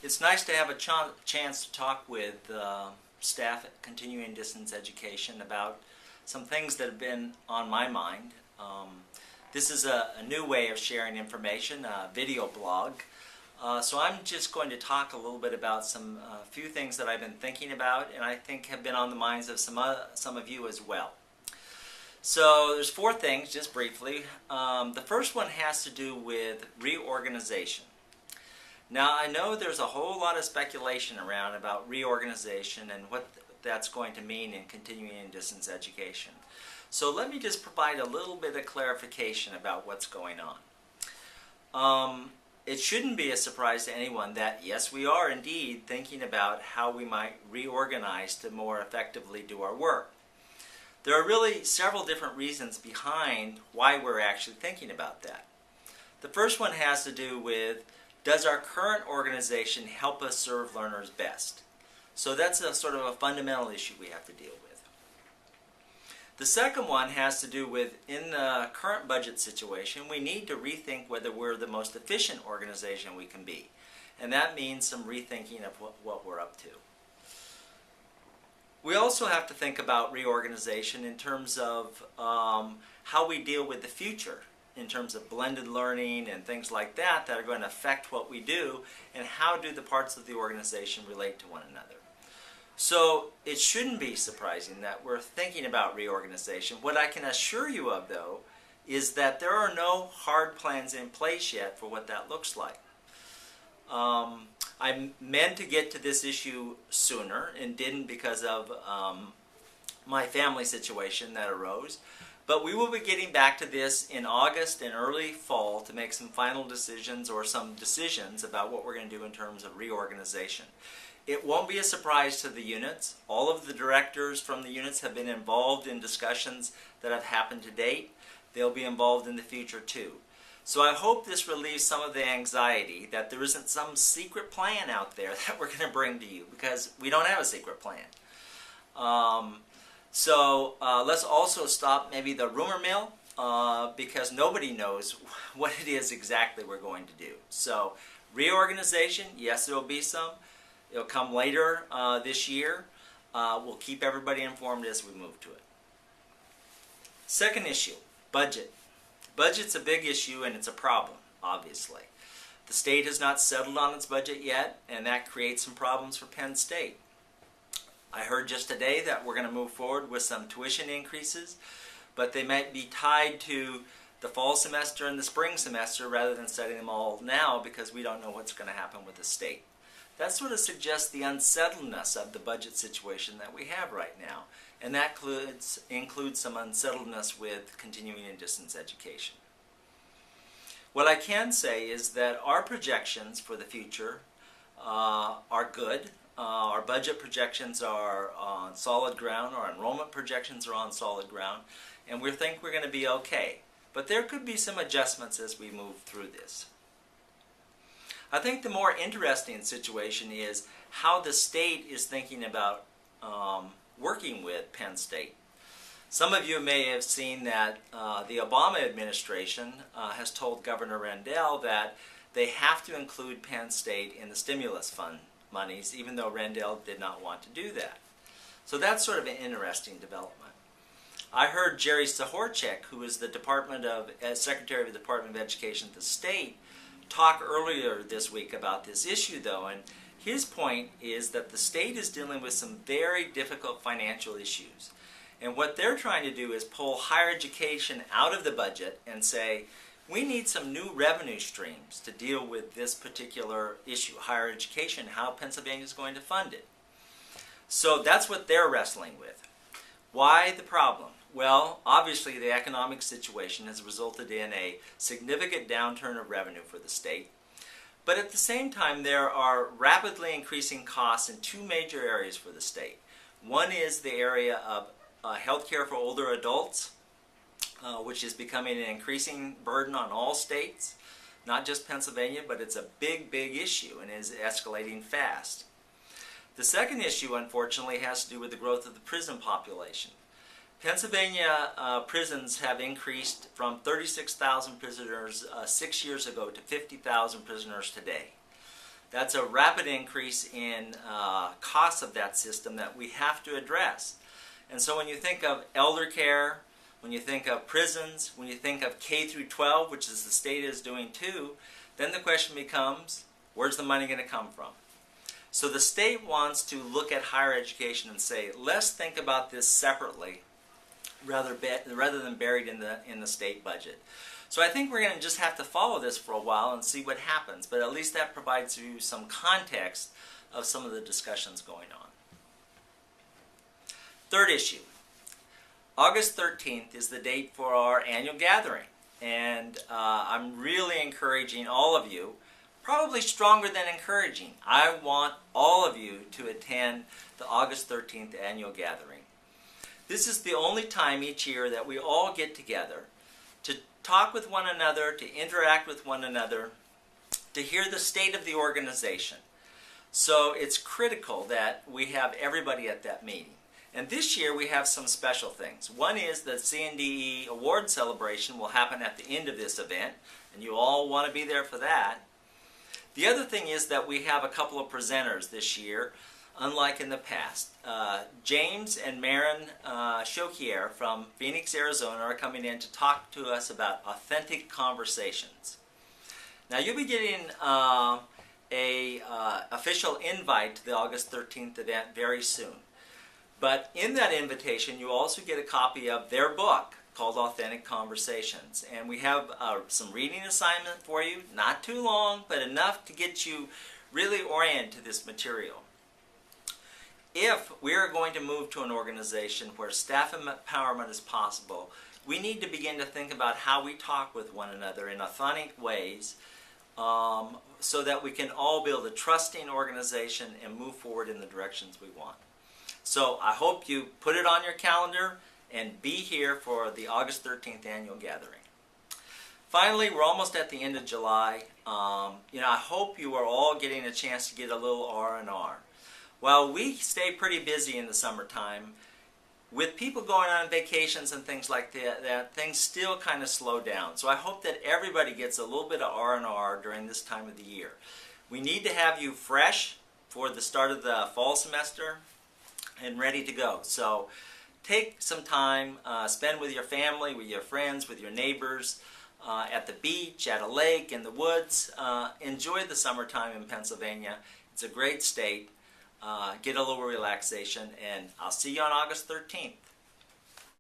It's nice to have a chance to talk with staff at Continuing Distance Education about some things that have been on my mind. This is a new way of sharing information, a video blog. So I'm just going to talk a little bit about some few things that I've been thinking about and I think have been on the minds of some of you as well. So there's four things, just briefly. The first one has to do with reorganization. Now I know there's a whole lot of speculation around about reorganization and what that's going to mean in continuing distance education. So let me just provide a little bit of clarification about what's going on. It shouldn't be a surprise to anyone that yes, we are indeed thinking about how we might reorganize to more effectively do our work. There are really several different reasons behind why we're actually thinking about that. The first one has to do with, does our current organization help us serve learners best? So that's a sort of a fundamental issue we have to deal with. The second one has to do with, in the current budget situation, we need to rethink whether we're the most efficient organization we can be. And that means some rethinking of what we're up to. We also have to think about reorganization in terms of how we deal with the future, in terms of blended learning and things like that that are going to affect what we do, and how do the parts of the organization relate to one another. So it shouldn't be surprising that we're thinking about reorganization. What I can assure you of, though, is that there are no hard plans in place yet for what that looks like. I meant to get to this issue sooner and didn't because of my family situation that arose. But we will be getting back to this in August and early fall to make some final decisions or some decisions about what we're going to do in terms of reorganization. It won't be a surprise to the units. All of the directors from the units have been involved in discussions that have happened to date. They'll be involved in the future too. So I hope this relieves some of the anxiety that there isn't some secret plan out there that we're going to bring to you, because we don't have a secret plan. So let's also stop maybe the rumor mill because nobody knows what it is exactly we're going to do. So reorganization, yes, there will be some. It'll come later this year. We'll keep everybody informed as we move to it. Second issue, budget. Budget's a big issue and it's a problem, obviously. The state has not settled on its budget yet, and that creates some problems for Penn State. I heard just today that we're going to move forward with some tuition increases, but they might be tied to the fall semester and the spring semester rather than setting them all now, because we don't know what's going to happen with the state. That sort of suggests the unsettledness of the budget situation that we have right now, and that includes some unsettledness with continuing and distance education. What I can say is that our projections for the future are good. Our budget projections are on solid ground, our enrollment projections are on solid ground, and we think we're going to be okay. But there could be some adjustments as we move through this. I think the more interesting situation is how the state is thinking about working with Penn State. Some of you may have seen that the Obama administration has told Governor Rendell that they have to include Penn State in the stimulus fund monies, even though Rendell did not want to do that. So that's sort of an interesting development. I heard Jerry Sahorchek, who is the Secretary of the Department of Education at the state, talk earlier this week about this issue, though, and his point is that the state is dealing with some very difficult financial issues. And what they're trying to do is pull higher education out of the budget and say, we need some new revenue streams to deal with this particular issue, higher education, how Pennsylvania is going to fund it. So that's what they're wrestling with. Why the problem? Well, obviously the economic situation has resulted in a significant downturn of revenue for the state. But at the same time, there are rapidly increasing costs in two major areas for the state. One is the area of health care for older adults, which is becoming an increasing burden on all states, not just Pennsylvania, but it's a big, big issue and is escalating fast. The second issue, unfortunately, has to do with the growth of the prison population. Pennsylvania prisons have increased from 36,000 prisoners 6 years ago to 50,000 prisoners today. That's a rapid increase in costs of that system that we have to address. And so when you think of elder care, when you think of prisons, when you think of K through 12, which is the state is doing too, then the question becomes, where's the money going to come from? So the state wants to look at higher education and say, let's think about this separately rather than buried in the state budget. So I think we're going to just have to follow this for a while and see what happens, but at least that provides you some context of some of the discussions going on. Third issue. August 13th is the date for our annual gathering, and I'm really encouraging all of you, probably stronger than encouraging. I want all of you to attend the August 13th annual gathering. This is the only time each year that we all get together to talk with one another, to interact with one another, to hear the state of the organization. So it's critical that we have everybody at that meeting. And this year we have some special things. One is the CNDE award celebration will happen at the end of this event, and you all want to be there for that. The other thing is that we have a couple of presenters this year, unlike in the past. James and Maren Choquier from Phoenix, Arizona are coming in to talk to us about authentic conversations. Now you'll be getting an official invite to the August 13th event very soon. But in that invitation you also get a copy of their book called Authentic Conversations. And we have some reading assignment for you, not too long, but enough to get you really oriented to this material. If we are going to move to an organization where staff empowerment is possible, we need to begin to think about how we talk with one another in authentic ways so that we can all build a trusting organization and move forward in the directions we want. So I hope you put it on your calendar and be here for the August 13th annual gathering. Finally, we're almost at the end of July. I hope you are all getting a chance to get a little R&R. While we stay pretty busy in the summertime, with people going on vacations and things like that, things still kind of slow down. So I hope that everybody gets a little bit of R&R during this time of the year. We need to have you fresh for the start of the fall semester and ready to go. So take some time, spend with your family, with your friends, with your neighbors, at the beach, at a lake, in the woods. Enjoy the summertime in Pennsylvania. It's a great state. Get a little relaxation, and I'll see you on August 13th.